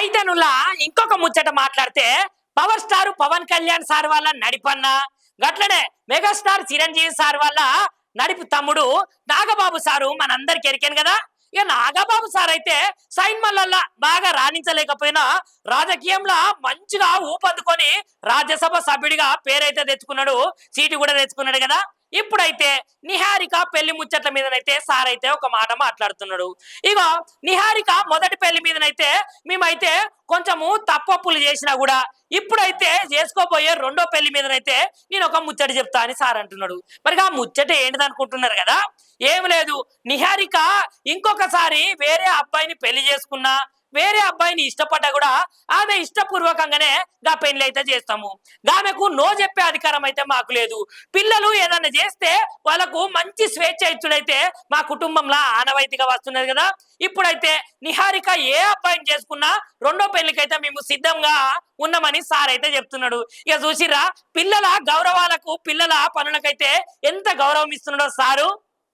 అయితే నువ్వులా ఇంకొక ముచ్చట మాట్లాడితే power star Pawan Kalyan sir వాళ్ళ నడిపన్న గట్లనే మెగాస్టార్ చిరంజీవి సార్ వాళ్ళ నడిపి తమ్ముడు నాగబాబు సారు మనందరికి ఎరికాను కదా. ఇక నాగబాబు సార్ అయితే సైన్మల్ల బాగా రాణించలేకపోయినా రాజకీయంలో మంచిగా ఊపందుకొని రాజ్యసభ సభ్యుడిగా పేరైతే తెచ్చుకున్నాడు, సీటు కూడా తెచ్చుకున్నాడు కదా. ఇప్పుడైతే నిహారిక పెళ్లి ముచ్చట్ల మీదనైతే సార్ అయితే ఒక మాట మాట్లాడుతున్నాడు. ఇగో నిహారిక మొదటి పెళ్లి మీదనైతే మేమైతే కొంచెము తప్పప్పులు చేసినా కూడా ఇప్పుడైతే చేసుకోబోయే రెండో పెళ్లి మీదనైతే నేను ఒక ముచ్చట చెప్తా అని సార్ అంటున్నాడు. మరి ఆ ముచ్చట ఏంటిది అనుకుంటున్నారు కదా. ఏం లేదు, నిహారిక ఇంకొకసారి వేరే అబ్బాయిని పెళ్లి చేసుకున్నా వేరే అబ్బాయిని ఇష్టపడ్డా కూడా ఆమె ఇష్టపూర్వకంగానే గా పెళ్లి అయితే చేస్తాము. ఆమెకు నో చెప్పే అధికారం అయితే మాకు లేదు. పిల్లలు ఏదన్నా చేస్తే వాళ్ళకు మంచి స్వేచ్ఛ ఇచ్చుడైతే మా కుటుంబంలో ఆనవాయితీగా వస్తున్నది కదా. ఇప్పుడైతే నిహారిక ఏ అబ్బాయిని చేసుకున్నా రెండో పెళ్లికైతే మేము సిద్ధంగా ఉన్నామని సార్ అయితే చెప్తున్నాడు. ఇక చూసిరా పిల్లల గౌరవాలకు పిల్లల పనులకైతే ఎంత గౌరవం ఇస్తున్నాడో సారు.